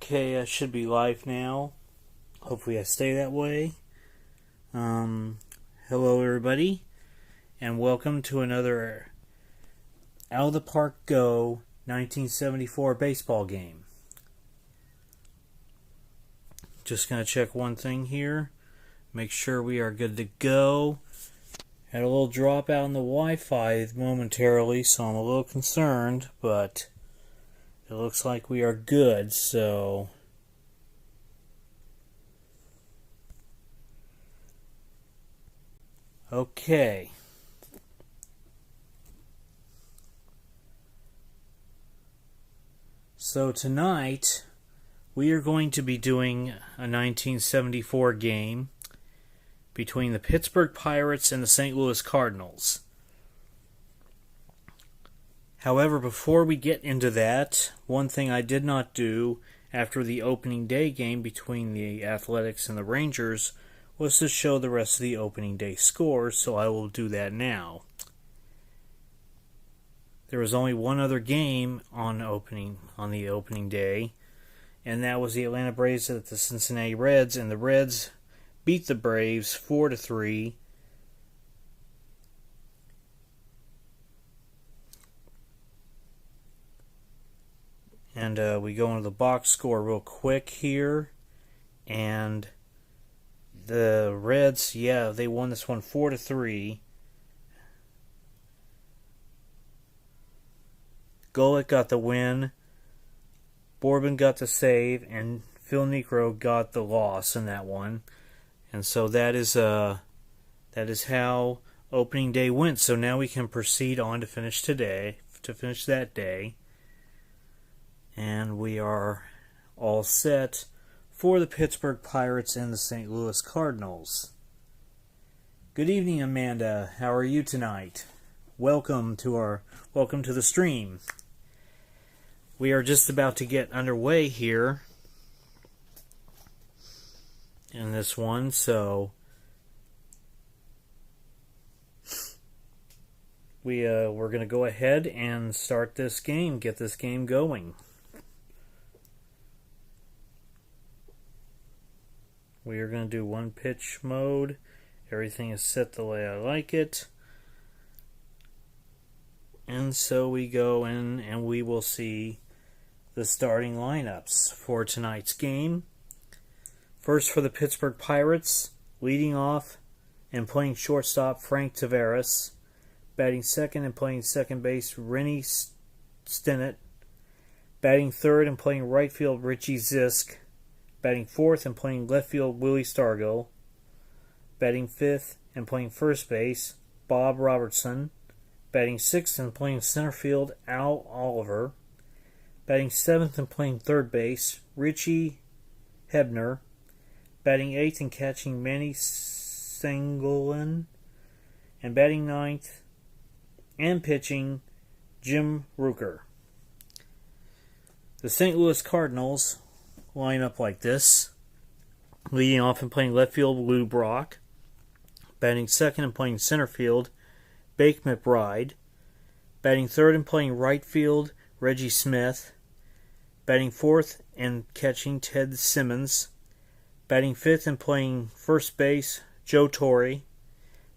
Okay, I should be live now. Hopefully I stay that way. Hello everybody, and welcome to another Out of the Park Go 1974 baseball game. Just going to check one thing here. Make sure we are good to go. Had a little drop out in the Wi-Fi momentarily, so I'm a little concerned, but it looks like we are good, so okay. So tonight we are going to be doing a 1974 game between the Pittsburgh Pirates and the St. Louis Cardinals. However, before we get into that, one thing I did not do after the opening day game between the Athletics and the Rangers was to show the rest of the opening day scores, so I will do that now. There was only one other game on the opening day, and that was the Atlanta Braves at the Cincinnati Reds, and the Reds beat the Braves 4-3. And we go into the box score real quick here. And the Reds, they won this one 4-3. Golick got the win. Borbin got the save. And Phil Niekro got the loss in that one. And so that is how opening day went. So now we can proceed on to finish that day. And we are all set for the Pittsburgh Pirates and the St. Louis Cardinals. Good evening, Amanda. How are you tonight? Welcome to the stream. We are just about to get underway here in this one, so we're going to go ahead and start this game, get this game going. We are going to do one pitch mode. Everything is set the way I like it. And so we go in and we will see the starting lineups for tonight's game. First for the Pittsburgh Pirates, leading off and playing shortstop Frank Tavares. Batting second and playing second base Rennie Stennett. Batting third and playing right field Richie Zisk. Batting fourth and playing left field Willie Stargell. Batting fifth and playing first base Bob Robertson. Batting sixth and playing center field Al Oliver. Batting seventh and playing third base Richie Hebner. Batting eighth and catching Manny Sangolan. And batting ninth and pitching Jim Rooker. The St. Louis Cardinals line up like this. Leading off and playing left field Lou Brock. Batting second and playing center field Bake McBride. Batting third and playing right field Reggie Smith. Batting fourth and catching Ted Simmons. Batting fifth and playing first base Joe Torre.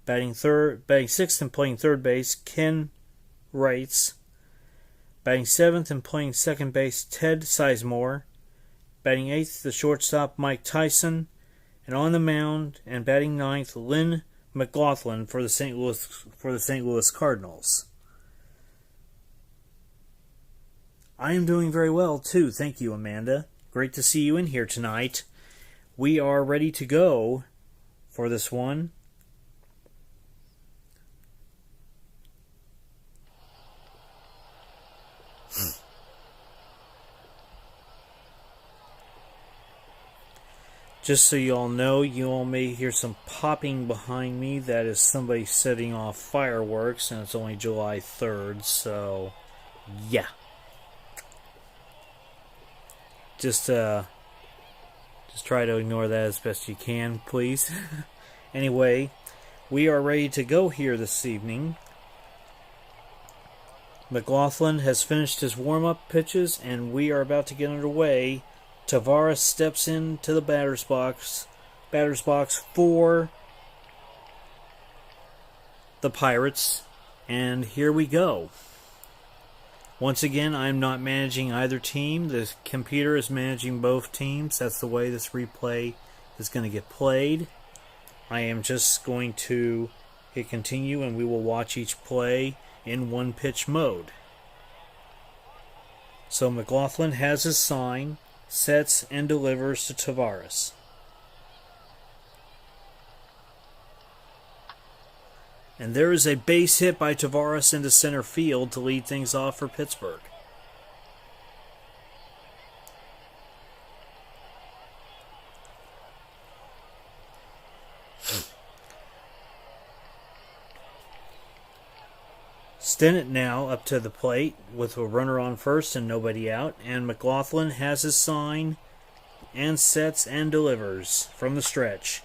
Batting sixth and playing third base Ken Reitz. Batting seventh and playing second base Ted Sizemore. Batting eighth, the shortstop Mike Tyson. And on the mound and batting ninth, Lynn McLaughlin for the St. Louis Cardinals. I am doing very well too, thank you, Amanda. Great to see you in here tonight. We are ready to go for this one. Just so you all know, you all may hear some popping behind me. That is somebody setting off fireworks, and it's only July 3rd, so yeah. Just try to ignore that as best you can, please. Anyway, we are ready to go here this evening. McLaughlin has finished his warm-up pitches, and we are about to get underway Tavares steps into the batter's box for the Pirates. And here we go. Once again, I'm not managing either team. The computer is managing both teams. That's the way this replay is going to get played. I am just going to hit continue and we will watch each play in one pitch mode. So McLaughlin has his sign, sets and delivers to Tavares. And there is a base hit by Tavares into center field to lead things off for Pittsburgh. Stennett now up to the plate with a runner on first and nobody out. And McLaughlin has his sign and sets and delivers from the stretch.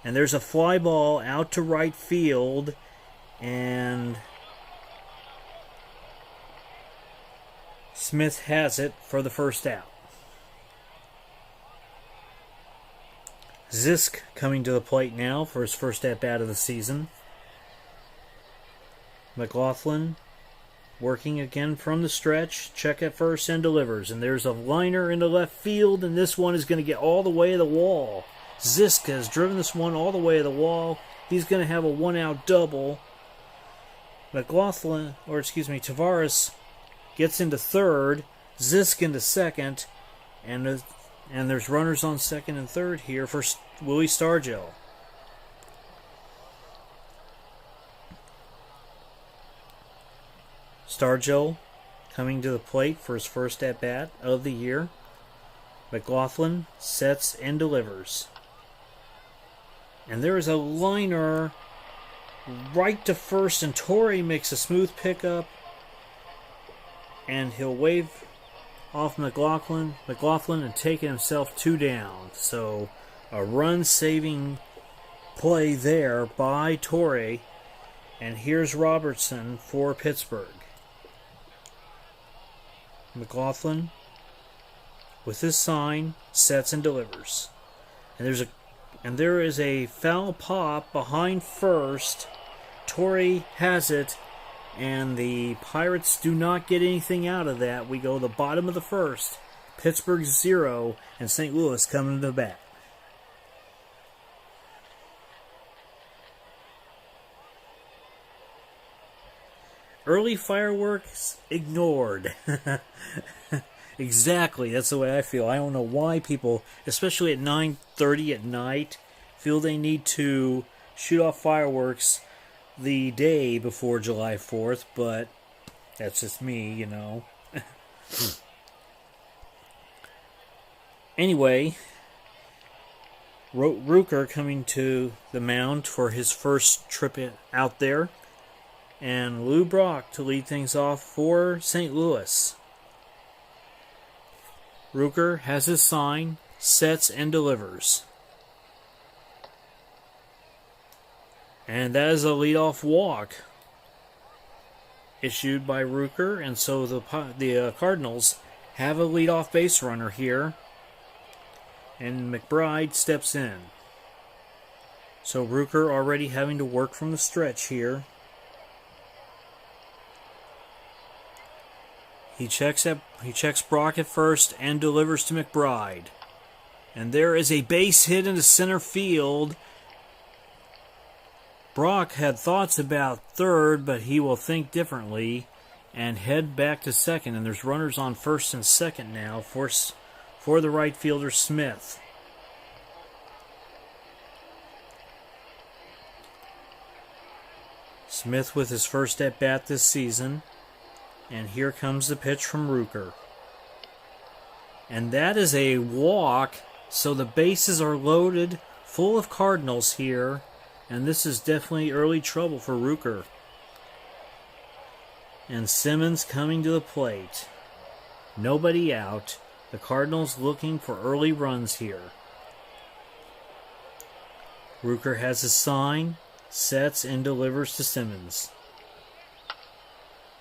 And there's a fly ball out to right field. And Smith has it for the first out. Zisk coming to the plate now for his first at-bat of the season. McLaughlin working again from the stretch. Check at first and delivers. And there's a liner into left field, and this one is going to get all the way to the wall. Zisk has driven this one all the way to the wall. He's going to have a one-out double. Tavares gets into third, Zisk into second, and there's runners on second and third here for Willie Stargell. Stargell coming to the plate for his first at-bat of the year. McLaughlin sets and delivers. And there is a liner right to first, and Torrey makes a smooth pickup, and he'll wave off McLaughlin and taking himself 2 down. So a run-saving play there by Torrey, and here's Robertson for Pittsburgh. McLaughlin with his sign sets and delivers, and there is a foul pop behind first. Torrey has it, and the Pirates do not get anything out of that. We go to the bottom of the first. Pittsburgh 0, and St. Louis coming to the bat. Early fireworks ignored. Exactly, that's the way I feel. I don't know why people, especially at 9:30 at night, feel they need to shoot off fireworks the day before July 4th, but that's just me, you know. Anyway, Rooker coming to the mound for his first trip out there, and Lou Brock to lead things off for St. Louis. Rooker has his sign, sets and delivers. And that is a leadoff walk issued by Rooker, and so the Cardinals have a leadoff base runner here, and McBride steps in. So Rooker already having to work from the stretch here. He checks Brock at first and delivers to McBride. And there is a base hit into center field. Brock had thoughts about third, but he will think differently and head back to second. And there's runners on first and second now for the right fielder Smith. Smith with his first at-bat this season. And here comes the pitch from Rooker. And that is a walk, so the bases are loaded, full of Cardinals here. And this is definitely early trouble for Rooker. And Simmons coming to the plate. Nobody out. The Cardinals looking for early runs here. Rooker has his sign, sets and delivers to Simmons.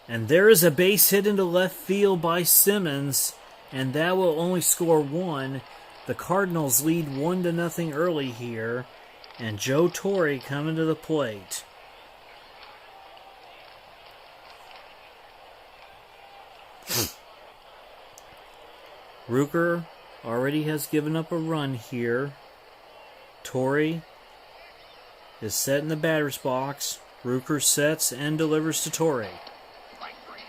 And there is a base hit into left field by Simmons, and that will only score 1. The Cardinals lead 1-0 early here, and Joe Torre coming to the plate. Rucker already has given up a run here. Torre is set in the batter's box. Rucker sets and delivers to Torre.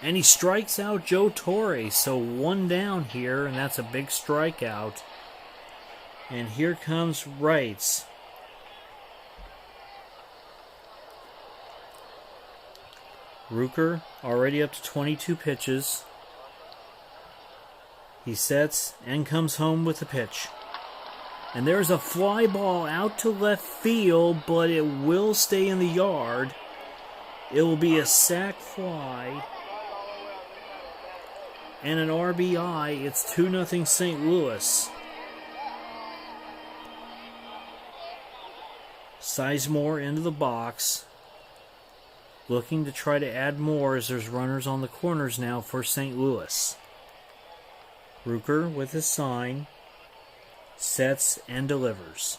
And he strikes out Joe Torre, so 1 down here, and that's a big strikeout. And here comes Wrights. Rucker already up to 22 pitches. He sets and comes home with the pitch. And there's a fly ball out to left field, but it will stay in the yard. It will be a sac fly and an RBI. It's 2-0 St. Louis. Sizemore into the box, looking to try to add more as there's runners on the corners now for St. Louis. Rucker with his sign, sets and delivers.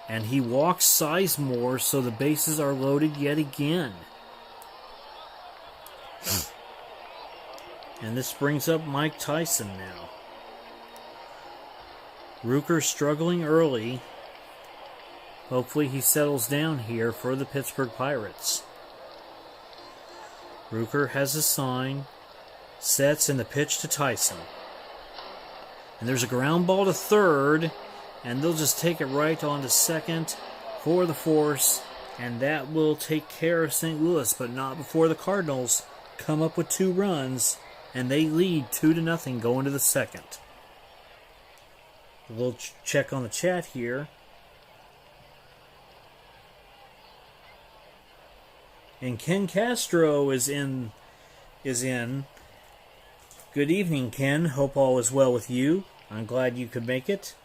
And he walks Sizemore, so the bases are loaded yet again. And this brings up Mike Tyson now. Rucker struggling early. Hopefully he settles down here for the Pittsburgh Pirates. Rucker has his sign, sets in the pitch to Tyson. And there's a ground ball to third, and they'll just take it right on to second for the force, and that will take care of St. Louis, but not before the Cardinals come up with 2 runs, and they lead 2-0 going to the second. A little check on the chat here. And Ken Castro is in. Good evening, Ken. Hope all is well with you. I'm glad you could make it.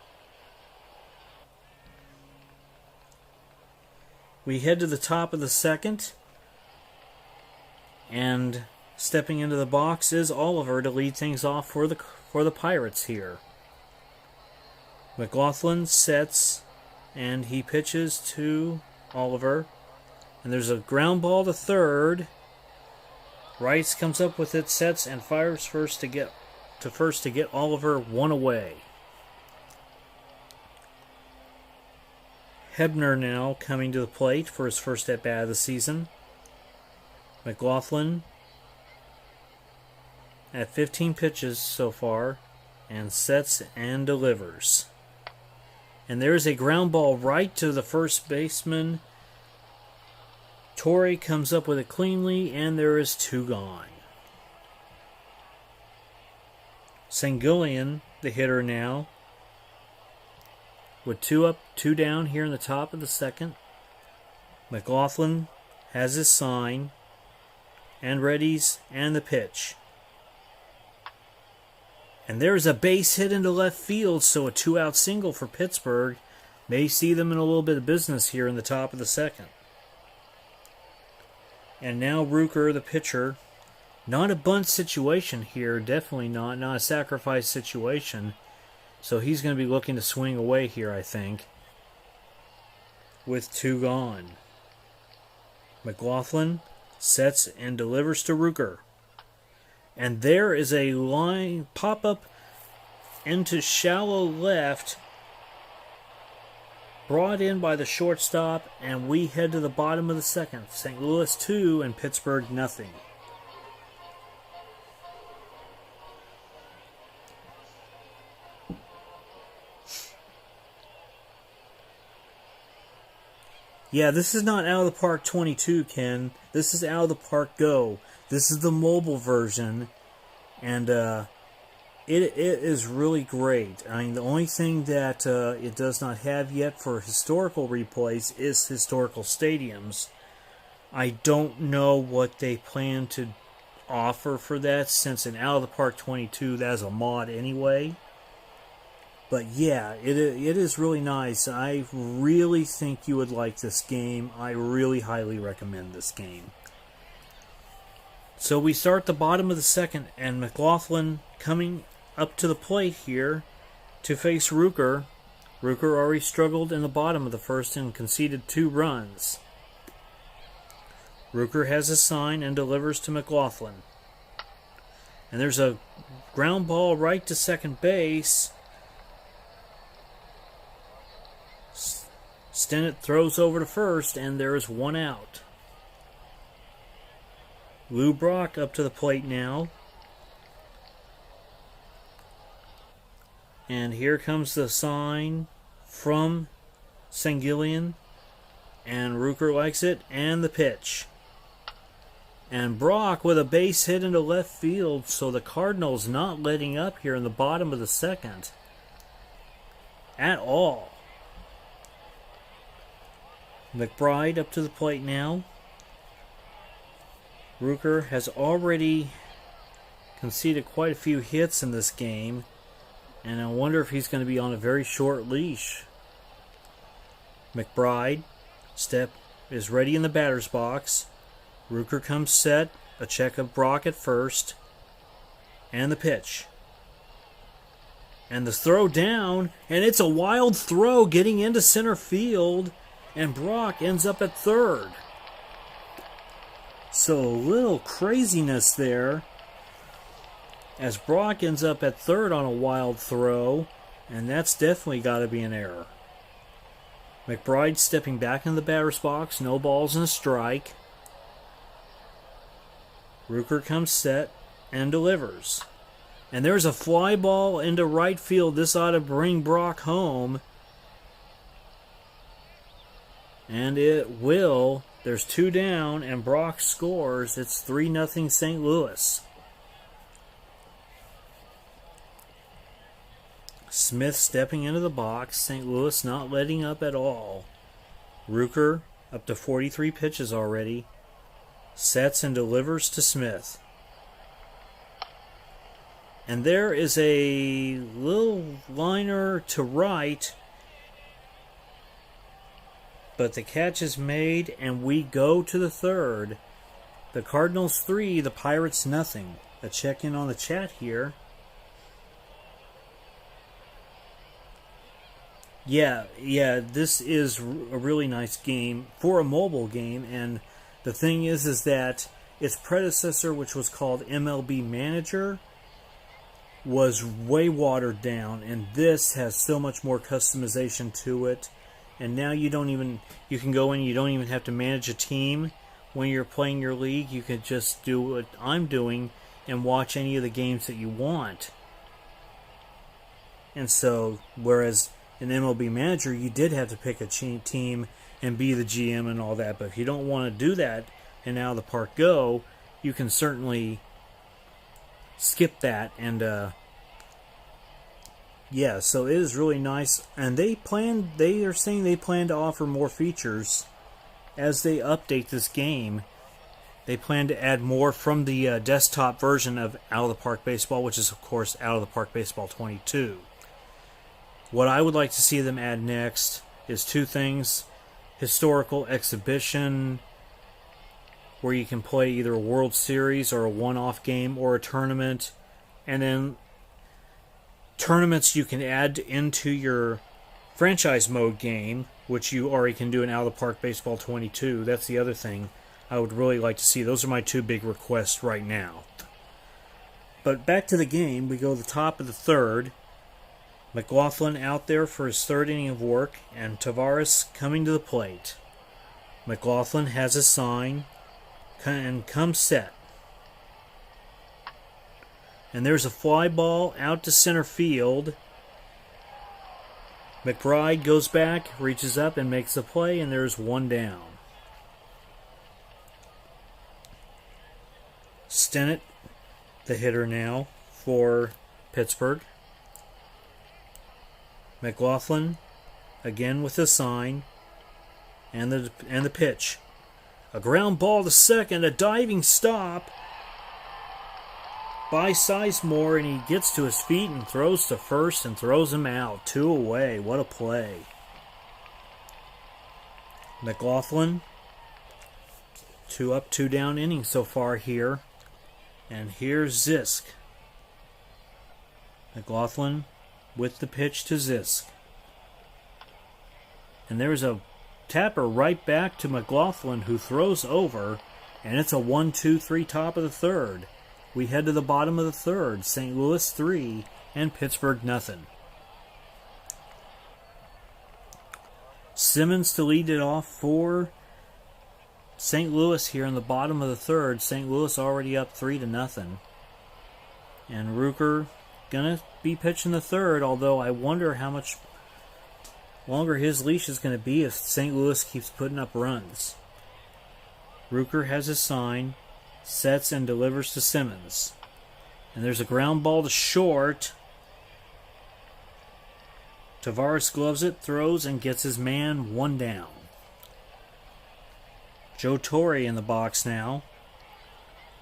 We head to the top of the second. And stepping into the box is Oliver to lead things off for the Pirates here. McLaughlin sets and he pitches to Oliver. And there's a ground ball to third. Rice comes up with it, sets, and fires first to get Oliver 1 away. Hebner now coming to the plate for his first at-bat of the season. McLaughlin at 15 pitches so far, and sets and delivers. And there's a ground ball right to the first baseman. Torre comes up with it cleanly, and there is 2 gone. Sanguillen, the hitter now, with 2 up, 2 down here in the top of the second. McLaughlin has his sign, and readies, and the pitch. And there's a base hit into left field, so a 2-out single for Pittsburgh may see them in a little bit of business here in the top of the second. And now Rucker, the pitcher, not a bunt situation here, definitely not a sacrifice situation. So he's going to be looking to swing away here, I think, with 2 gone. McLaughlin sets and delivers to Rucker. And there is a line pop-up into shallow left, brought in by the shortstop, and we head to the bottom of the second. St. Louis 2 and Pittsburgh nothing. Yeah, this is not Out of the Park 22, Ken. This is Out of the Park Go. This is the mobile version, and it is really great. I mean, the only thing that it does not have yet for historical replays is historical stadiums. I don't know what they plan to offer for that, since in Out of the Park 22, that's a mod anyway. But yeah, it is really nice. I really think you would like this game. I really highly recommend this game. So we start the bottom of the second, and McLaughlin coming up to the plate here to face Rooker. Rooker already struggled in the bottom of the first and conceded 2 runs. Rooker has a sign and delivers to McLaughlin. And there's a ground ball right to second base. Stennett throws over to first, and there is 1 out. Lou Brock up to the plate now. And here comes the sign from Sangillian. And Rooker likes it, and the pitch. And Brock with a base hit into left field, so the Cardinals not letting up here in the bottom of the second at all. McBride up to the plate now. Rooker has already conceded quite a few hits in this game, and I wonder if he's going to be on a very short leash. McBride is ready in the batter's box. Rooker comes set, a check of Brock at first, and the pitch. And the throw down, and it's a wild throw getting into center field, and Brock ends up at third. So a little craziness there as Brock ends up at third on a wild throw, and that's definitely got to be an error. McBride stepping back in the batter's box, no balls and a strike. Rooker comes set and delivers. And there's a fly ball into right field. This ought to bring Brock home. And it will. There's 2 down, and Brock scores. It's 3-0 St. Louis. Smith stepping into the box. St. Louis not letting up at all. Rooker up to 43 pitches already. Sets and delivers to Smith. And there is a little liner to right, but the catch is made, and we go to the third. The Cardinals 3, the Pirates nothing. A check in on the chat here. Yeah, this is a really nice game for a mobile game, and the thing is that its predecessor, which was called MLB Manager, was way watered down, and this has so much more customization to it. And now you can go in, you don't even have to manage a team when you're playing your league. You can just do what I'm doing and watch any of the games that you want. And so, whereas in MLB Manager, you did have to pick a team and be the GM and all that. But if you don't want to do that and Out of the Park Go, you can certainly skip that. And yeah, so it is really nice. And they are saying they plan to offer more features as they update this game. They plan to add more from the desktop version of Out of the Park Baseball, which is, of course, Out of the Park Baseball 22. What I would like to see them add next is 2 things. Historical exhibition, where you can play either a World Series or a one-off game or a tournament. And then tournaments you can add into your franchise mode game, which you already can do in Out of the Park Baseball 22. That's the other thing I would really like to see. Those are my 2 big requests right now. But back to the game, we go to the top of the third. McLaughlin out there for his 3rd inning of work, and Tavares coming to the plate. McLaughlin has a sign and comes set. And there's a fly ball out to center field. McBride goes back, reaches up, and makes the play, and there's 1 down. Stennett, the hitter now for Pittsburgh. McLaughlin, again with the sign, and the pitch. A ground ball to second, a diving stop by Sizemore, and he gets to his feet and throws to first and throws him out. 2 away. What a play. McLaughlin, 2 up, 2 down innings so far here And here's Zisk. McLaughlin with the pitch to Zisk. And there's a tapper right back to McLaughlin, who throws over, and it's a 1-2-3 top of the third. We head to the bottom of the third. St. Louis 3 and Pittsburgh nothing. Simmons to lead it off for St. Louis here in the bottom of the third. St. Louis already up 3-0. And Rooker gonna be pitching the third, although I wonder how much longer his leash is going to be if St. Louis keeps putting up runs. Rooker has his sign, sets and delivers to Simmons. And there's a ground ball to short. Tavares gloves it, throws, and gets his man one down. Joe Torre in the box now,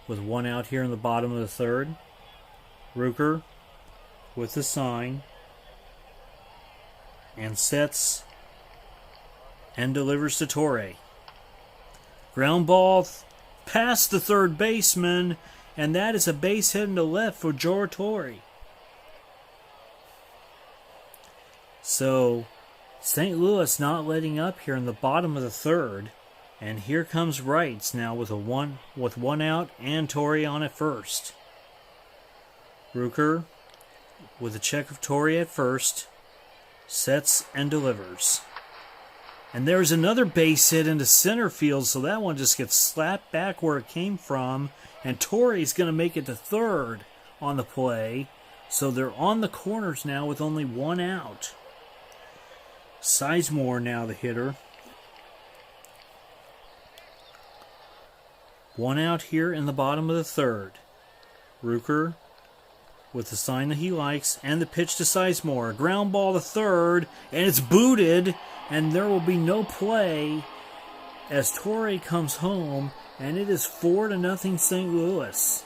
with one out here in the bottom of the third. Rooker with the sign, and sets and delivers to Torre. Ground ball past the third baseman, and that is a base hit into left for Joe Torre. So St. Louis not letting up here in the bottom of the third, and here comes Wrights now with one out and Torre on at first. Rooker with a check of Torre at first, sets and delivers. And there's another base hit into center field, so that one just gets slapped back where it came from, and Torre's going to make it to third on the play, so they're on the corners now with only one out. Sizemore now the hitter. One out here in the bottom of the third. Rooker with the sign that he likes, and the pitch to Sizemore. Ground ball to third, and it's booted, and there will be no play as Torre comes home, and it is 4-0 St. Louis.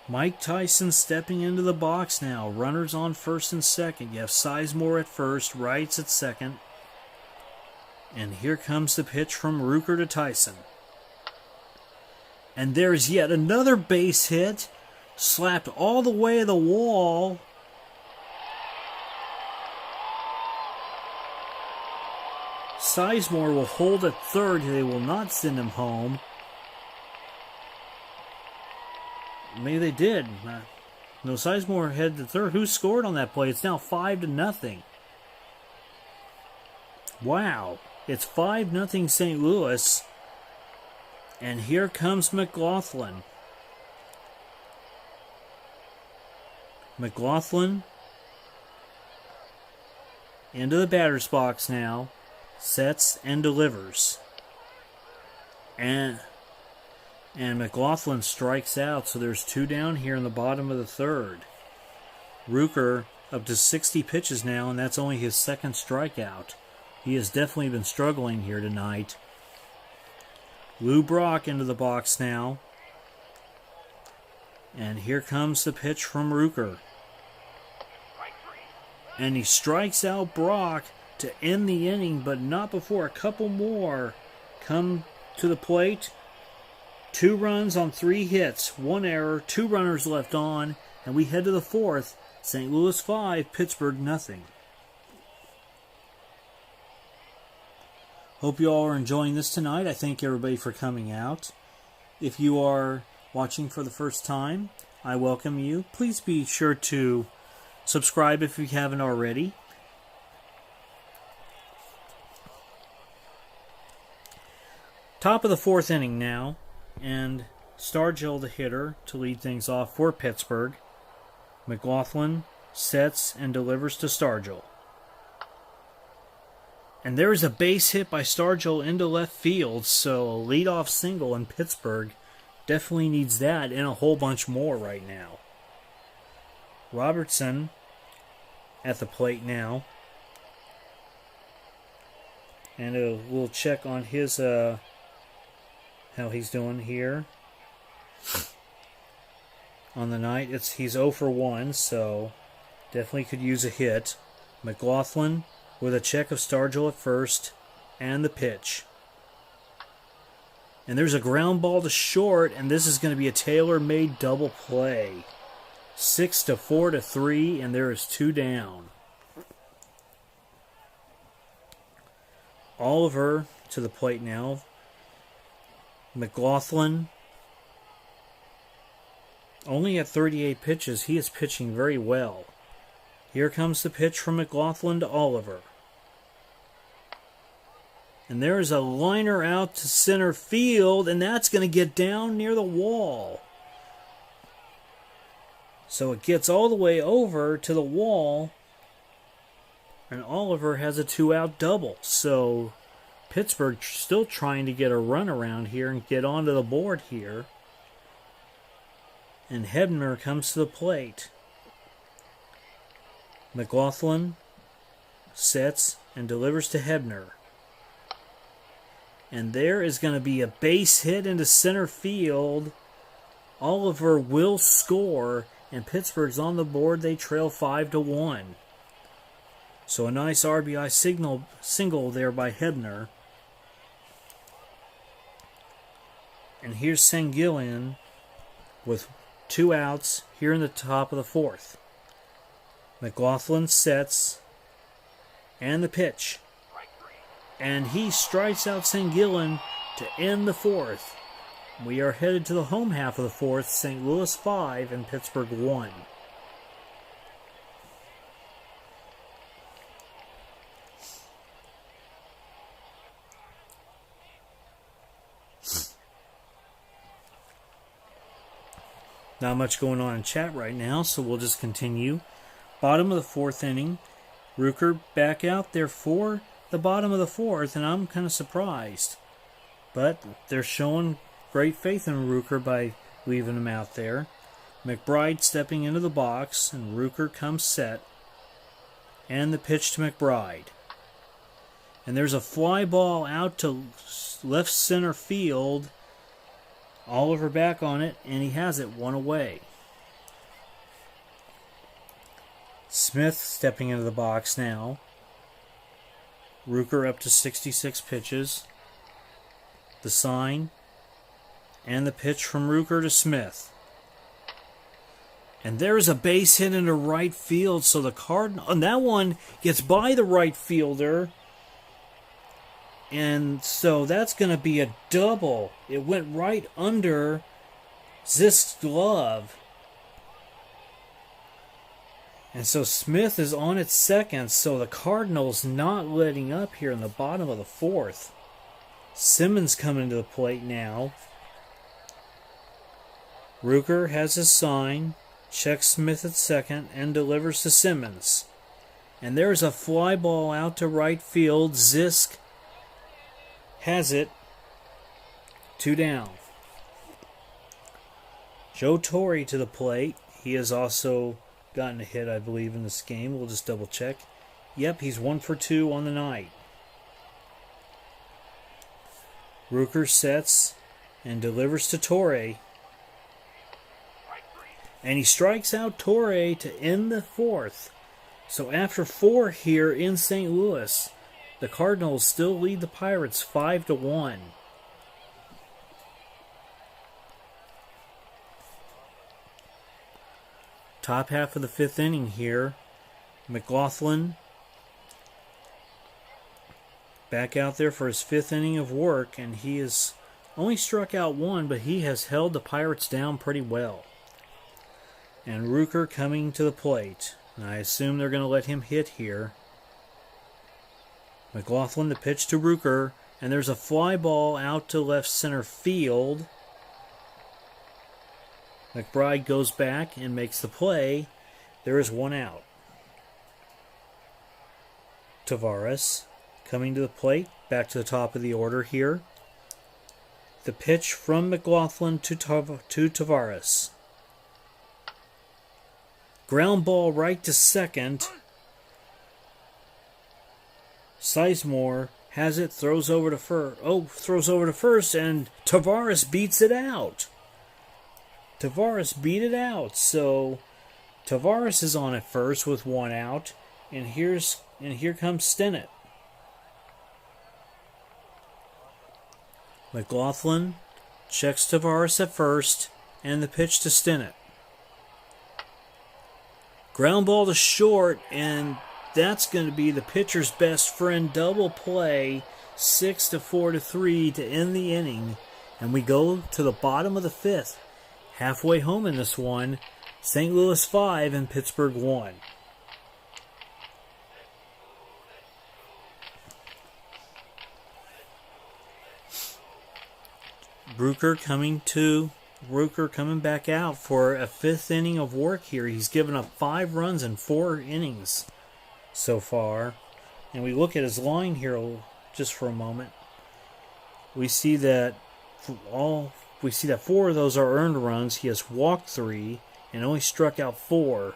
Mike Tyson stepping into the box now. Runners on first and second. You have Sizemore at first, Wrights at second. And here comes the pitch from Rooker to Tyson. And there's yet another base hit, slapped all the way to the wall. Sizemore will hold at third. They will not send him home. Maybe they did. No, Sizemore headed to third. Who scored on that play? It's now 5-0. Wow. It's 5-0 St. Louis. And here comes McLaughlin. McLaughlin into the batter's box now. Sets and delivers. And McLaughlin strikes out, so there's two down here in the bottom of the third. Rooker up to 60 pitches now, and that's only his second strikeout. He has definitely been struggling here tonight. Lou Brock into the box now. And here comes the pitch from Rooker. And he strikes out Brock to end the inning, but not before a couple more come to the plate. 2 runs on 3 hits, 1 error, 2 runners left on, and we head to the fourth. St. Louis 5, Pittsburgh nothing. Hope you all are enjoying this tonight. I thank everybody for coming out. If you are watching for the first time, I welcome you. Please be sure to subscribe if you haven't already. Top of the fourth inning now, and Stargell the hitter to lead things off for Pittsburgh. McLaughlin sets and delivers to Stargell. And there's a base hit by Stargell into left field, so a leadoff single in Pittsburgh definitely needs that and a whole bunch more right now. Robertson at the plate now. And we'll check on his how he's doing here. On the night, he's 0 for 1, so definitely could use a hit. McLaughlin with a check of Stargell at first, and the pitch. And there's a ground ball to short, and this is going to be a tailor-made double play. 6-4-3, and there is 2 down. Oliver to the plate now. McLaughlin, only at 38 pitches, he is pitching very well. Here comes the pitch from McLaughlin to Oliver. And there's a liner out to center field, and that's going to get down near the wall. So it gets all the way over to the wall, and Oliver has a 2-out double. So Pittsburgh still trying to get a run around here and get onto the board here. And Hebner comes to the plate. McLaughlin sets and delivers to Hebner. And there is going to be a base hit into center field. Oliver will score, and Pittsburgh's on the board. They trail 5-1. So a nice RBI single there by Hebner. And here's Sanguillen with 2 outs here in the top of the 4th. McLaughlin sets, and the pitch. And he strikes out Sanguillen to end the 4th. We are headed to the home half of the 4th, St. Louis 5 and Pittsburgh 1. Not much going on in chat right now, so we'll just continue. Bottom of the 4th inning. Rucker back out there for the bottom of the 4th, and I'm kind of surprised. But they're showing great faith in Rucker by leaving him out there. McBride stepping into the box, and Rucker comes set. And the pitch to McBride. And there's a fly ball out to left center field. Oliver back on it, and he has it 1 away. Smith stepping into the box now. Rucker up to 66 pitches. The sign. And the pitch from Rucker to Smith. And there's a base hit into right field, so the Cardinal... And that one gets by the right fielder. And so that's going to be a double. It went right under Zisk's glove. And so Smith is on at second, so the Cardinals not letting up here in the bottom of the 4th. Simmons coming to the plate now. Rucker has his sign, checks Smith at second, and delivers to Simmons. And there's a fly ball out to right field. Zisk has it. 2 down. Joe Torre to the plate. He has also gotten a hit, I believe, in this game. We'll just double check. Yep, he's 1 for 2 on the night. Rucker sets and delivers to Torre. And he strikes out Torre to end the 4th. So after 4 here in St. Louis, the Cardinals still lead the Pirates 5-1. Top half of the 5th inning here. McLaughlin back out there for his 5th inning of work, and he has only struck out 1, but he has held the Pirates down pretty well. And Rucker coming to the plate. And I assume they're going to let him hit here. McLaughlin the pitch to Rucker, and there's a fly ball out to left center field. McBride goes back and makes the play. There is 1 out. Tavares coming to the plate, back to the top of the order here. The pitch from McLaughlin to Tavares. Ground ball right to second. Sizemore has it, throws over to first, and Tavares beats it out. Tavares beat it out, so Tavares is on at first with 1 out, and here comes Stennett. McLaughlin checks Tavares at first, and the pitch to Stinnett. Ground ball to short, and that's going to be the pitcher's best friend. Double play, 6-4-3 to end the inning. And we go to the bottom of the fifth. Halfway home in this one, St. Louis 5 and Pittsburgh 1. Rooker coming back out for a fifth inning of work here. He's given up 5 runs in 4 innings so far. And we look at his line here just for a moment. We see that 4 of those are earned runs. He has walked 3 and only struck out 4.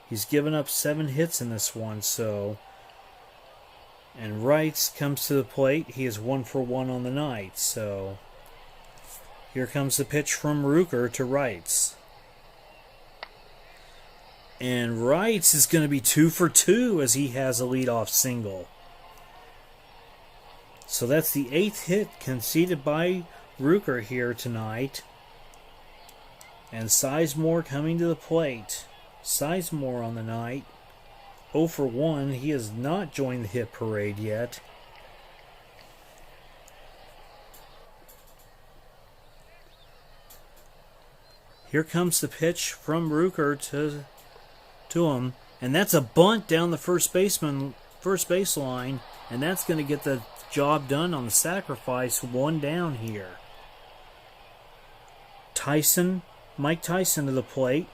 He's given up 7 hits in this one, and Wrights comes to the plate. He is 1 for 1 on the night, so here comes the pitch from Rooker to Wrights. And Wrights is going to be 2 for 2 as he has a leadoff single. So that's the 8th hit conceded by Rooker here tonight. And Sizemore coming to the plate. Sizemore on the night, 0 for 1. He has not joined the hit parade yet. Here comes the pitch from Rooker to him, and that's a bunt down the first baseline, and that's going to get the job done on the sacrifice. 1 down here. Mike Tyson to the plate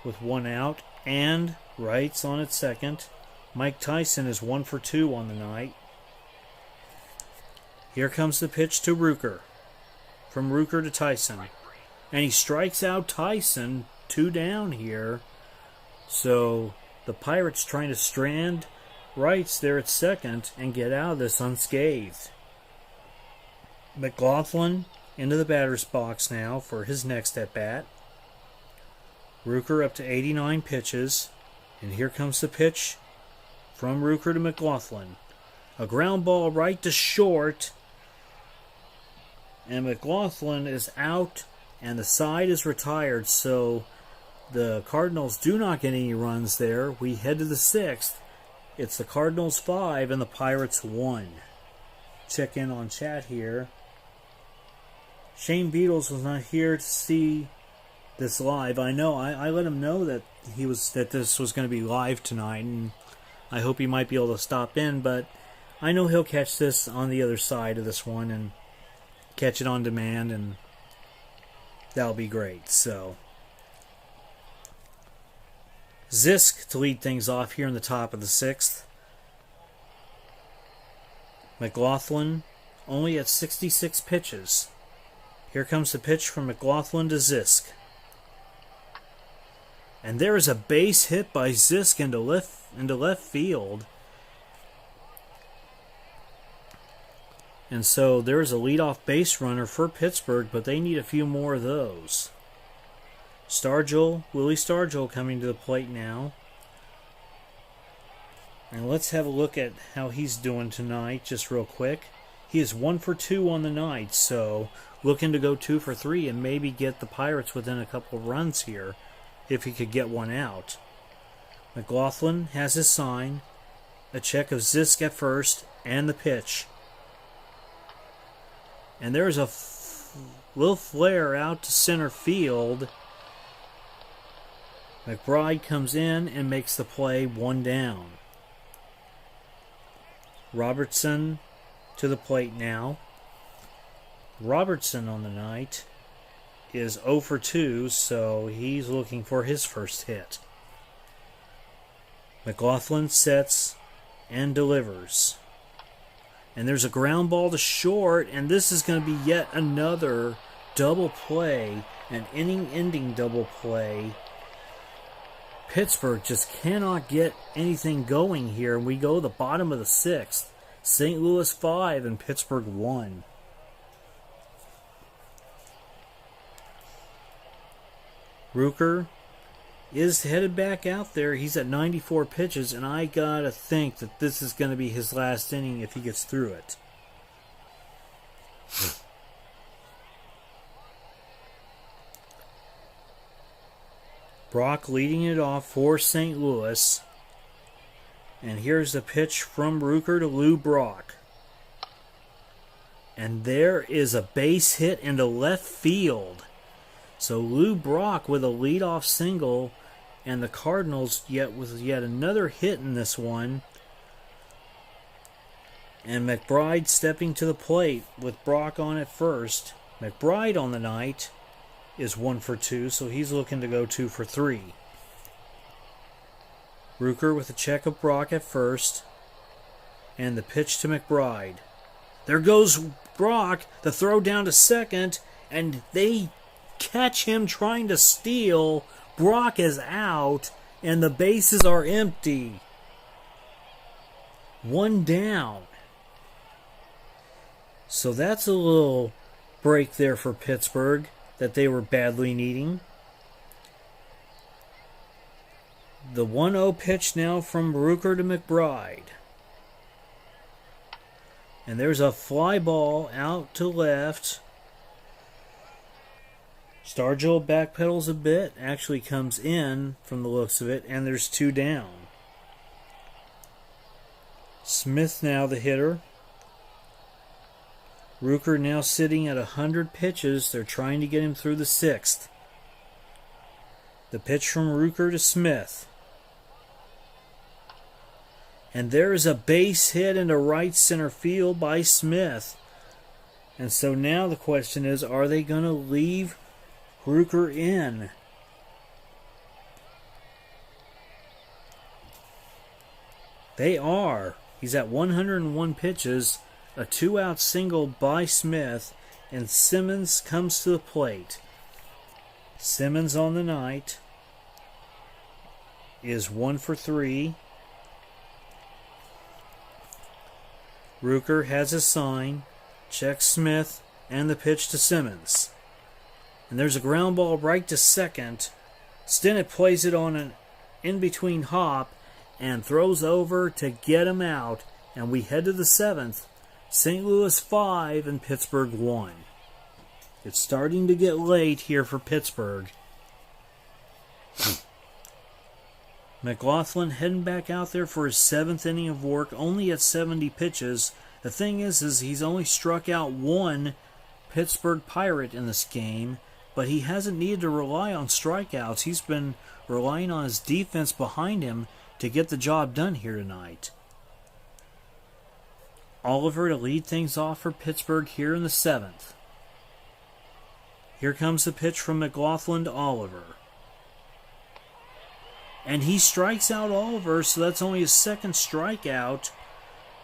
with 1 out, and Wrights on at second. Mike Tyson is 1 for 2 on the night. Here comes the pitch to Rooker. From Rooker to Tyson. And he strikes out Tyson, 2 down here. So the Pirates trying to strand Wrights there at second and get out of this unscathed. McLaughlin into the batter's box now for his next at-bat. Rooker up to 89 pitches. And here comes the pitch from Rooker to McLaughlin. A ground ball right to short. And McLaughlin is out. And the side is retired, so the Cardinals do not get any runs there. We head to the 6th. It's the Cardinals 5 and the Pirates 1. Check in on chat here. Shane Beatles was not here to see this live. I know. I let him know that this was going to be live tonight, and I hope he might be able to stop in. But I know he'll catch this on the other side of this one and catch it on demand, and that'll be great. So Zisk to lead things off here in the top of the 6th. McLaughlin only at 66 pitches. Here comes the pitch from McLaughlin to Zisk. And there is a base hit by Zisk into left field. And so there is a leadoff base runner for Pittsburgh, but they need a few more of those. Willie Stargell coming to the plate now. And let's have a look at how he's doing tonight, just real quick. He is 1 for 2 on the night, so looking to go 2 for 3 and maybe get the Pirates within a couple of runs here, if he could get 1 out. McLaughlin has his sign, a check of Zisk at first, and the pitch. And there's a little flare out to center field. McBride comes in and makes the play, 1 down. Robertson to the plate now. Robertson on the night is 0 for 2, so he's looking for his first hit. McLaughlin sets and delivers. And there's a ground ball to short, and this is going to be yet another double play, an inning-ending double play. Pittsburgh just cannot get anything going here, and we go to the bottom of the 6th. St. Louis 5 and Pittsburgh 1. Rooker is headed back out there. He's at 94 pitches, and I gotta think that this is going to be his last inning if he gets through it. Brock leading it off for St. Louis. And here's the pitch from Rooker to Lou Brock. And there is a base hit into left field. So Lou Brock with a leadoff single, and the Cardinals with yet another hit in this one. And McBride stepping to the plate with Brock on at first. McBride on the night is 1 for 2, so he's looking to go 2 for 3. Rooker with a check of Brock at first. And the pitch to McBride. There goes Brock, the throw down to second, and they catch him trying to steal. Brock is out, and the bases are empty. 1 down. So that's a little break there for Pittsburgh that they were badly needing. The 1-0 pitch now from Rooker to McBride. And there's a fly ball out to left. Stargell backpedals a bit, actually comes in from the looks of it, and there's 2 down. Smith now the hitter. Rooker now sitting at 100 pitches. They're trying to get him through the 6th. The pitch from Rooker to Smith. And there is a base hit into right center field by Smith. And so now the question is, are they going to leave Rooker in? They are. He's at 101 pitches, a 2-out single by Smith, and Simmons comes to the plate. Simmons on the night is 1 for 3. Rooker has his sign, checks Smith, and the pitch to Simmons. And there's a ground ball right to second. Stinnett plays it on an in-between hop and throws over to get him out. And we head to the 7th. St. Louis 5 and Pittsburgh 1. It's starting to get late here for Pittsburgh. McLaughlin heading back out there for his 7th inning of work, only at 70 pitches. The thing is he's only struck out 1 Pittsburgh Pirate in this game, but he hasn't needed to rely on strikeouts. He's been relying on his defense behind him to get the job done here tonight. Oliver to lead things off for Pittsburgh here in the 7th. Here comes the pitch from McLaughlin to Oliver. And he strikes out Oliver, so that's only his 2nd strikeout.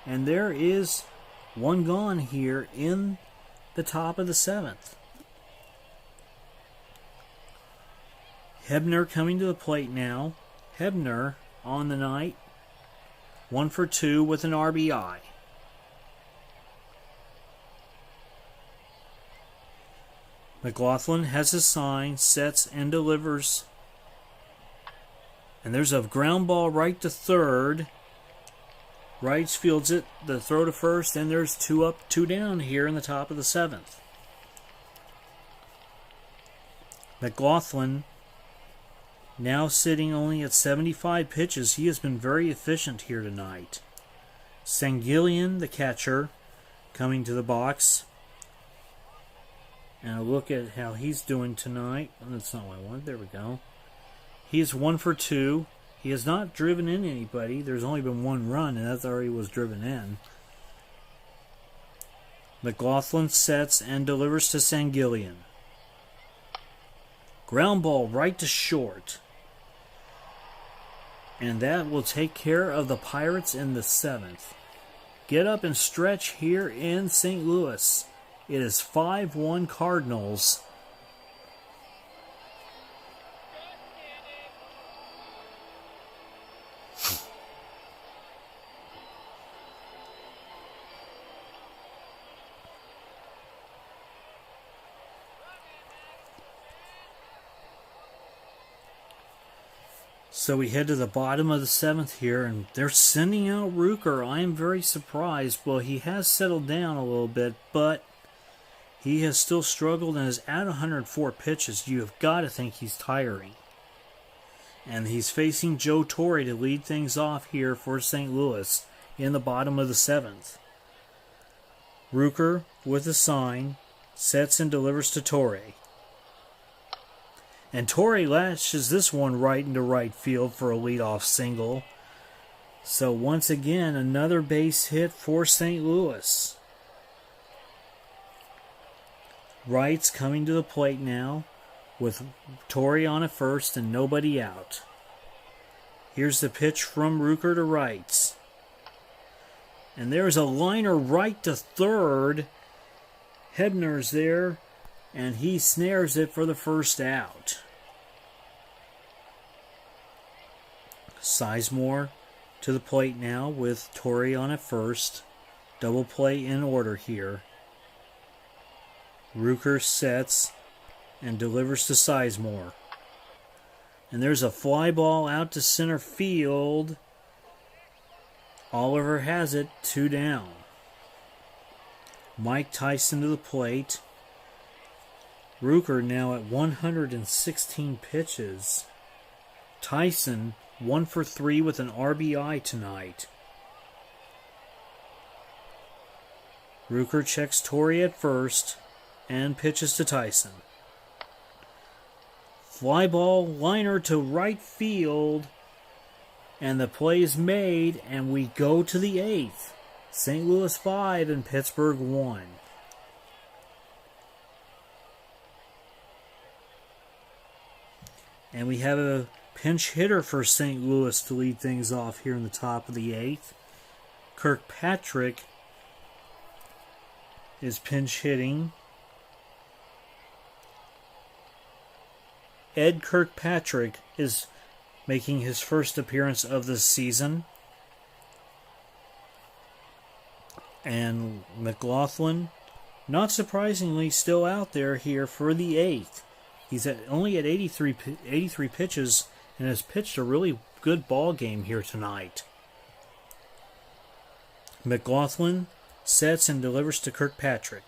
And there is 1 gone here in the top of the 7th. Hebner coming to the plate now. Hebner on the night, 1 for 2 with an RBI. McLaughlin has his sign, sets and delivers. And there's a ground ball right to third. Wright fields it, the throw to first, and there's 2 up, 2 down here in the top of the 7th. McLaughlin now sitting only at 75 pitches. He has been very efficient here tonight. Sanguillen, the catcher, coming to the box. And a look at how he's doing tonight. Oh, that's not what I wanted. There we go. He is 1 for 2. He has not driven in anybody. There's only been 1 run, and that already was driven in. McLaughlin sets and delivers to Sanguillen. Ground ball right to short. And that will take care of the Pirates in the 7th. Get up and stretch here in St. Louis. It is 5-1 Cardinals. So we head to the bottom of the 7th here, and they're sending out Rooker. I am very surprised. Well, he has settled down a little bit, but He has still struggled and is at 104 pitches. You have got to think he's tiring. And he's facing Joe Torre to lead things off here for St. Louis in the bottom of the 7th. Rucker with a sign sets and delivers to Torre. And Torre lashes this one right into right field for a leadoff single. So once again, another base hit for St. Louis. Wright's coming to the plate now with Torre on at first and nobody out. Here's the pitch from Rucker to Wright. And there's a liner right to third. Hebner's there, and he snares it for the first out. Sizemore to the plate now with Torre on at first. Double play in order here. Rucker sets and delivers to Sizemore. And there's a fly ball out to center field. Oliver has it, 2 down. Mike Tyson to the plate. Rucker now at 116 pitches. Tyson 1 for 3 with an RBI tonight. Rucker checks Torre at first and pitches to Tyson. Fly ball liner to right field. And the play is made, and we go to the 8th. St. Louis 5 and Pittsburgh 1. And we have a pinch hitter for St. Louis to lead things off here in the top of the 8th. Kirkpatrick is pinch hitting. Ed Kirkpatrick is making his first appearance of the season. And McLaughlin, not surprisingly, still out there here for the 8th. He's only at 83 pitches and has pitched a really good ball game here tonight. McLaughlin sets and delivers to Kirkpatrick.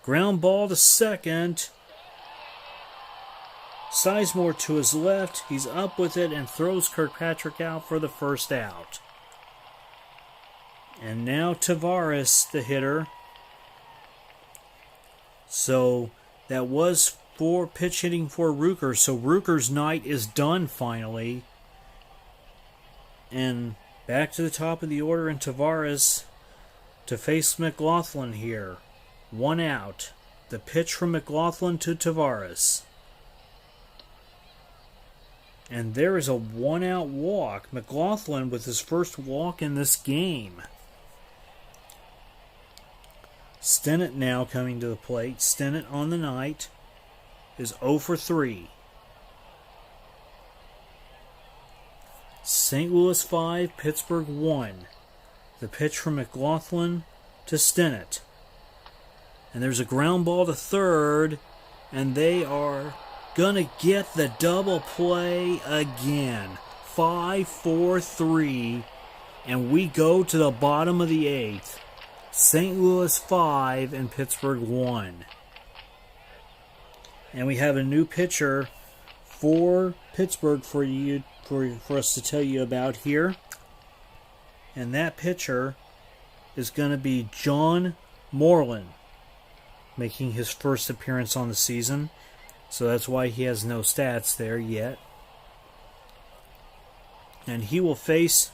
Ground ball to second. Sizemore to his left. He's up with it and throws Kirkpatrick out for the first out. And now Tavares, the hitter. So that was for pitch hitting for Rucker. So Rucker's night is done finally. And back to the top of the order, and Tavares to face McLaughlin here. 1 out. The pitch from McLaughlin to Tavares. And there is a 1-out walk. McLaughlin with his first walk in this game. Stennett now coming to the plate. Stennett on the night is 0 for 3. St. Louis 5, Pittsburgh 1. The pitch from McLaughlin to Stennett. And there's a ground ball to third, and they are gonna get the double play again. 5-4-3, and we go to the bottom of the 8th. St. Louis 5 and Pittsburgh 1. And we have a new pitcher for Pittsburgh for us to tell you about here. And that pitcher is going to be John Moreland, making his first appearance on the season. So that's why he has no stats there yet. And he will face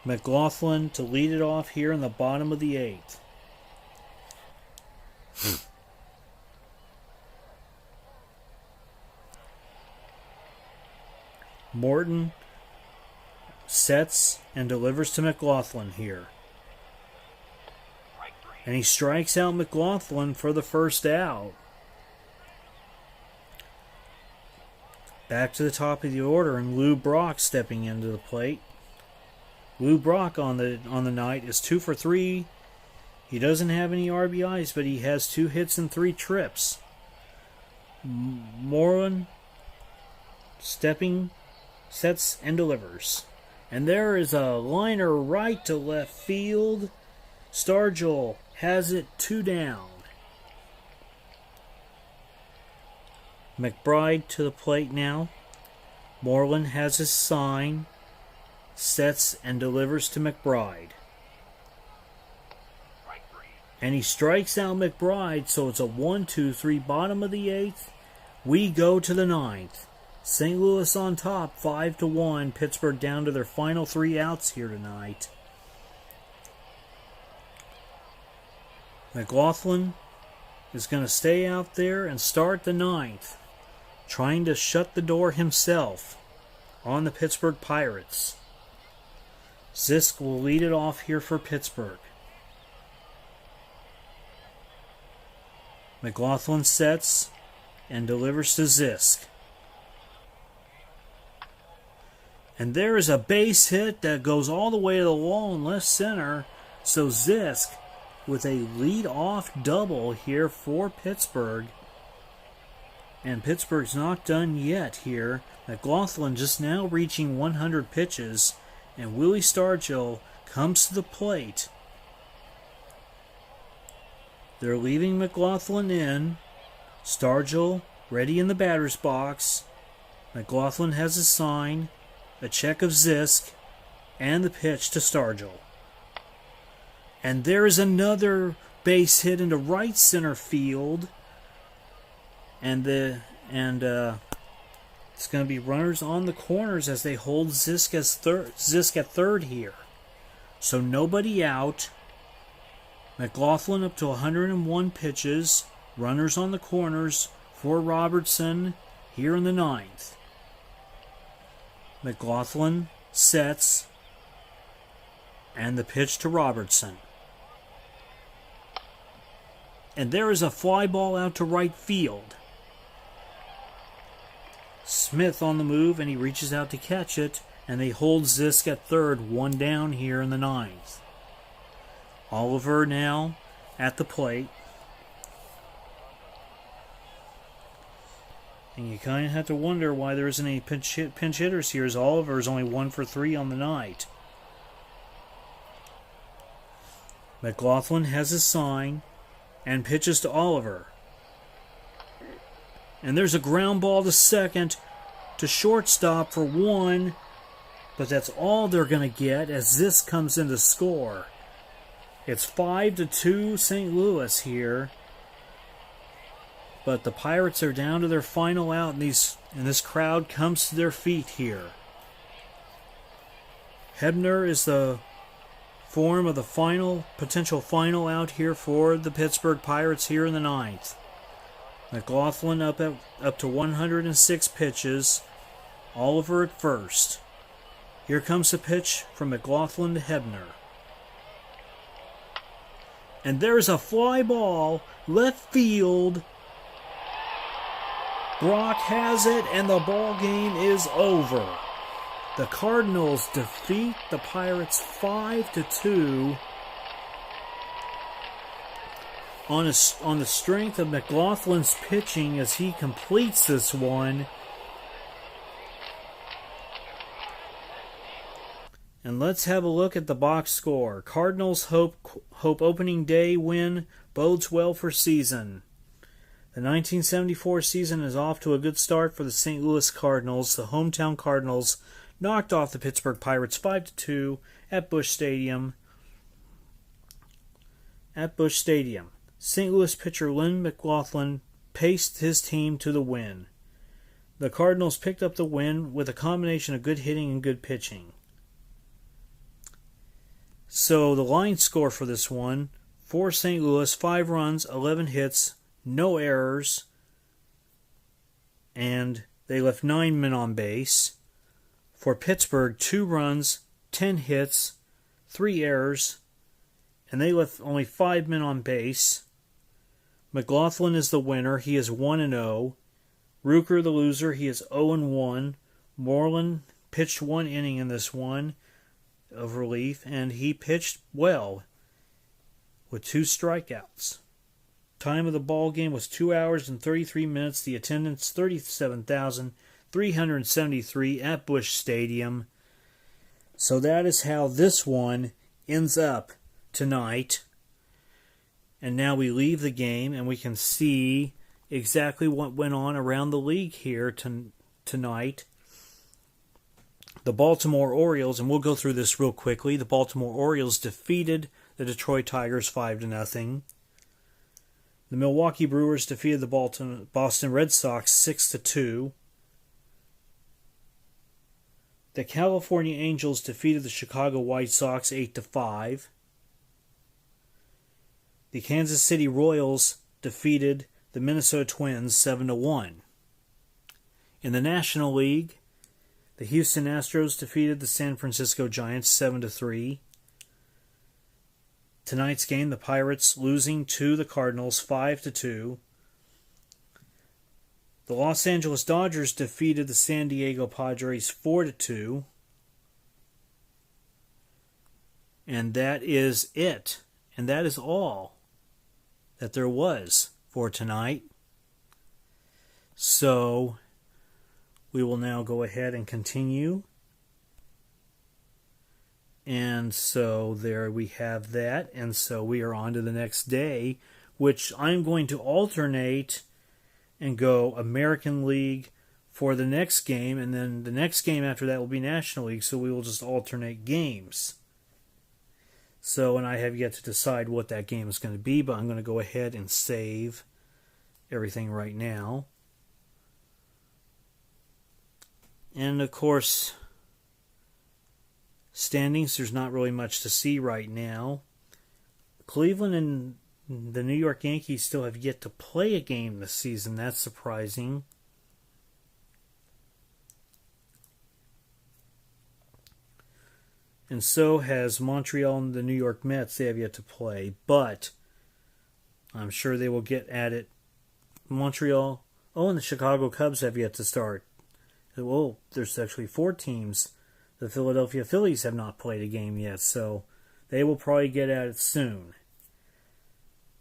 McLaughlin to lead it off here in the bottom of the 8th. Morton sets and delivers to McLaughlin here. And he strikes out McLaughlin for the first out. Back to the top of the order, and Lou Brock stepping into the plate. Lou Brock on the night is 2 for 3. He doesn't have any RBIs, but he has 2 hits and 3 trips. Moreland sets and delivers. And there is a liner right to left field. Stargell has it 2 down. McBride to the plate now. Moreland has his sign, sets and delivers to McBride. And he strikes out McBride, so it's a 1-2-3 bottom of the 8th. We go to the 9th. St. Louis on top, 5-1. Pittsburgh down to their final 3 outs here tonight. McLaughlin is going to stay out there and start the 9th, trying to shut the door himself on the Pittsburgh Pirates. Zisk will lead it off here for Pittsburgh. McLaughlin sets and delivers to Zisk. And there is a base hit that goes all the way to the wall in left center. So Zisk with a lead-off double here for Pittsburgh. And Pittsburgh's not done yet here. McLaughlin just now reaching 100 pitches. And Willie Stargell comes to the plate. They're leaving McLaughlin in. Stargell ready in the batter's box. McLaughlin has his sign, a check of Zisk, and the pitch to Stargell. And there is another base hit into right center field. And it's going to be runners on the corners as they hold Zisk at third here. So nobody out. McLaughlin up to 101 pitches. Runners on the corners for Robertson here in the 9th. McLaughlin sets. And the pitch to Robertson. And there is a fly ball out to right field. Smith on the move, and he reaches out to catch it, and they hold Zisk at third, 1 down here in the 9th. Oliver now at the plate. And you kind of have to wonder why there isn't any pinch hitters here, as Oliver is only 1 for 3 on the night. McLaughlin has his sign and pitches to Oliver. And there's a ground ball to second to shortstop for 1. But that's all they're going to get as this comes in to score. It's 5-2 St. Louis here. But the Pirates are down to their final out, and this crowd comes to their feet here. Hebner is the form of the potential final out here for the Pittsburgh Pirates here in the 9th. McLaughlin up to 106 pitches. Oliver at first. Here comes the pitch from McLaughlin to Hebner. And there's a fly ball, left field. Brock has it, and the ball game is over. The Cardinals defeat the Pirates 5-2 on the strength of McLaughlin's pitching as he completes this one. And let's have a look at the box score. Cardinals hope opening day win bodes well for season. The 1974 season is off to a good start for the St. Louis Cardinals. The hometown Cardinals knocked off the Pittsburgh Pirates 5-2 at Busch Stadium. St. Louis pitcher Lynn McLaughlin paced his team to the win. The Cardinals picked up the win with a combination of good hitting and good pitching. So the line score for this one, for St. Louis, 5 runs, 11 hits, no errors, and they left 9 men on base. For Pittsburgh, 2 runs, 10 hits, 3 errors, and they left only 5 men on base. McLaughlin is the winner. He is 1-0. Ruker the loser. He is 0-1. Moreland pitched 1 inning in this one of relief, and he pitched well with 2 strikeouts. Time of the ball game was 2 hours and 33 minutes. The attendance 37,373 at Busch Stadium. So that is how this one ends up tonight. And now we leave the game and we can see exactly what went on around the league here tonight. The Baltimore Orioles, and we'll go through this real quickly. The Baltimore Orioles defeated the Detroit Tigers 5-0. The Milwaukee Brewers defeated the Boston Red Sox 6-2. The California Angels defeated the Chicago White Sox 8-5. The Kansas City Royals defeated the Minnesota Twins 7-1. In the National League, the Houston Astros defeated the San Francisco Giants 7-3. Tonight's game, the Pirates losing to the Cardinals 5-2. The Los Angeles Dodgers defeated the San Diego Padres 4-2. And that is it. And that is all that there was for tonight. So we will now go ahead and continue. And so there we have that. And so we are on to the next day, which I'm going to alternate and go American League for the next game. And then the next game after that will be National League. So we will just alternate games. So, and I have yet to decide what that game is going to be, but I'm going to go ahead and save everything right now. And of course, standings, there's not really much to see right now. Cleveland and the New York Yankees still have yet to play a game this season. That's surprising. And so has Montreal and the New York Mets. They have yet to play, but I'm sure they will get at it. Montreal, and the Chicago Cubs have yet to start. Well, there's actually 4 teams. The Philadelphia Phillies have not played a game yet, so they will probably get at it soon.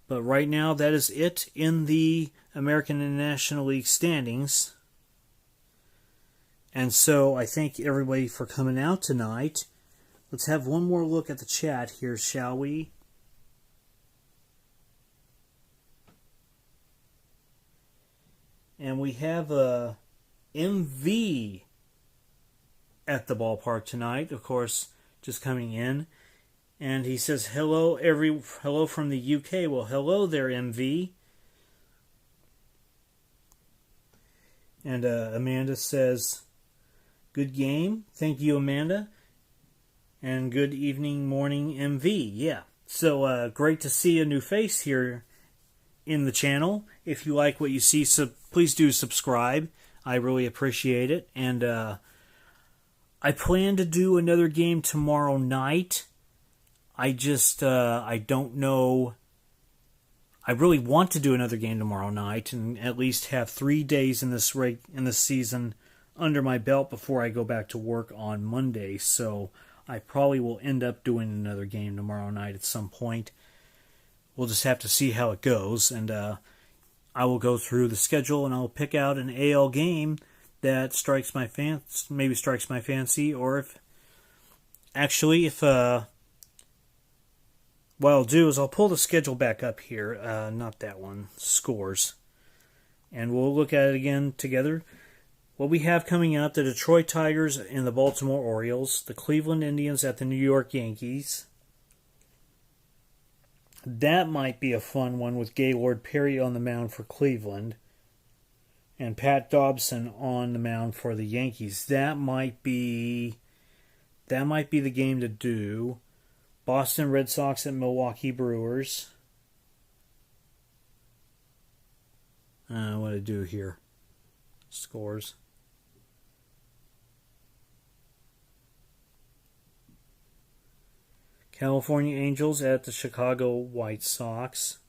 But right now, that is it in the American and National League standings. And so I thank everybody for coming out tonight. Let's have one more look at the chat here, shall we? And we have a MV at the ballpark tonight, of course, just coming in. And he says, hello from the UK. Well, hello there, MV. And Amanda says, good game. Thank you, Amanda. And good evening, morning, MV. Yeah. So great to see a new face here in the channel. If you like what you see, please do subscribe. I really appreciate it. And I plan to do another game tomorrow night. I just, I don't know. I really want to do another game tomorrow night and at least have 3 days in this season under my belt before I go back to work on Monday. So I probably will end up doing another game tomorrow night at some point. We'll just have to see how it goes. And I will go through the schedule and I'll pick out an AL game that strikes my fancy, or if what I'll do is I'll pull the schedule back up here, not that one, scores, and we'll look at it again together. What we have coming up, the Detroit Tigers and the Baltimore Orioles, the Cleveland Indians at the New York Yankees. That might be a fun one with Gaylord Perry on the mound for Cleveland and Pat Dobson on the mound for the Yankees. That might be the game to do. Boston Red Sox and Milwaukee Brewers. What to do here? Scores. California Angels at the Chicago White Sox.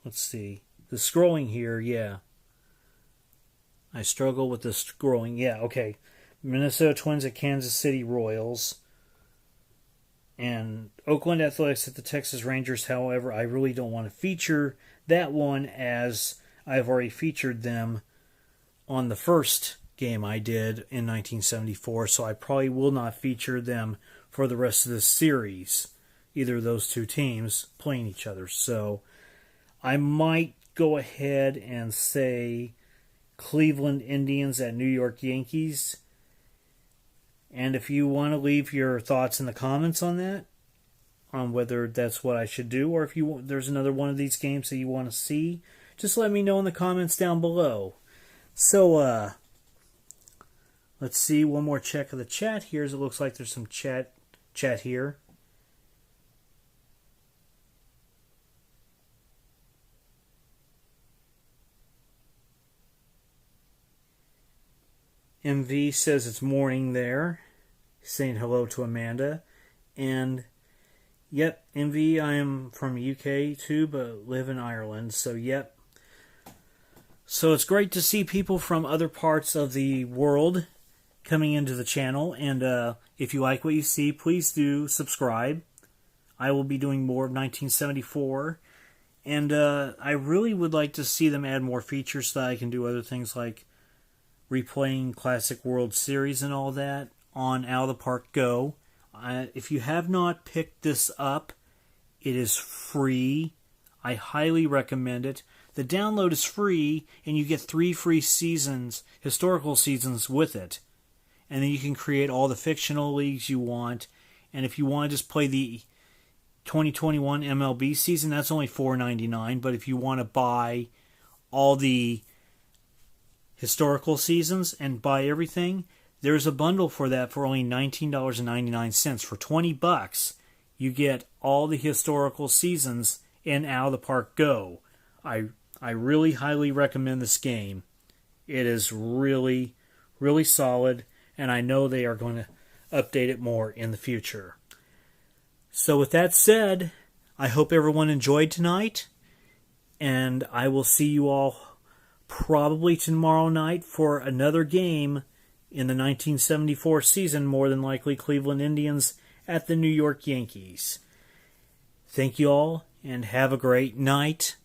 Let's see. The scrolling here, yeah. I struggle with the scrolling. Yeah, okay. Minnesota Twins at Kansas City Royals. And Oakland Athletics at the Texas Rangers. However, I really don't want to feature that one as I've already featured them on the first game I did in 1974, so I probably will not feature them for the rest of this series, either of those two teams playing each other. So I might go ahead and say Cleveland Indians at New York Yankees. And if you want to leave your thoughts in the comments on that, on whether that's what I should do, or if there's another one of these games that you want to see, just let me know in the comments down below. So, let's see, one more check of the chat here. It looks like there's some chat here. MV says it's morning there, saying hello to Amanda. And yep, MV, I am from UK too, but live in Ireland. So yep. So it's great to see people from other parts of the world coming into the channel. And if you like what you see, please do subscribe. I will be doing more of 1974. And I really would like to see them add more features so that I can do other things like replaying Classic World Series and all that on Out of the Park Go. If you have not picked this up, it is free. I highly recommend it. The download is free, and you get 3 free seasons, historical seasons, with it. And then you can create all the fictional leagues you want. And if you want to just play the 2021 MLB season, that's only $4.99. But if you want to buy all the historical seasons and buy everything, there's a bundle for that for only $19.99. For $20, you get all the historical seasons in Out of the Park Go. I really highly recommend this game. It is really, really solid, and I know they are going to update it more in the future. So with that said, I hope everyone enjoyed tonight, and I will see you all probably tomorrow night for another game in the 1974 season, more than likely Cleveland Indians at the New York Yankees. Thank you all, and have a great night.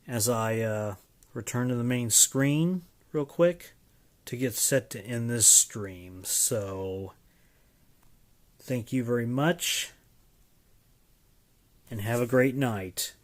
As I return to the main screen real quick to get set to end this stream. So, thank you very much, and have a great night.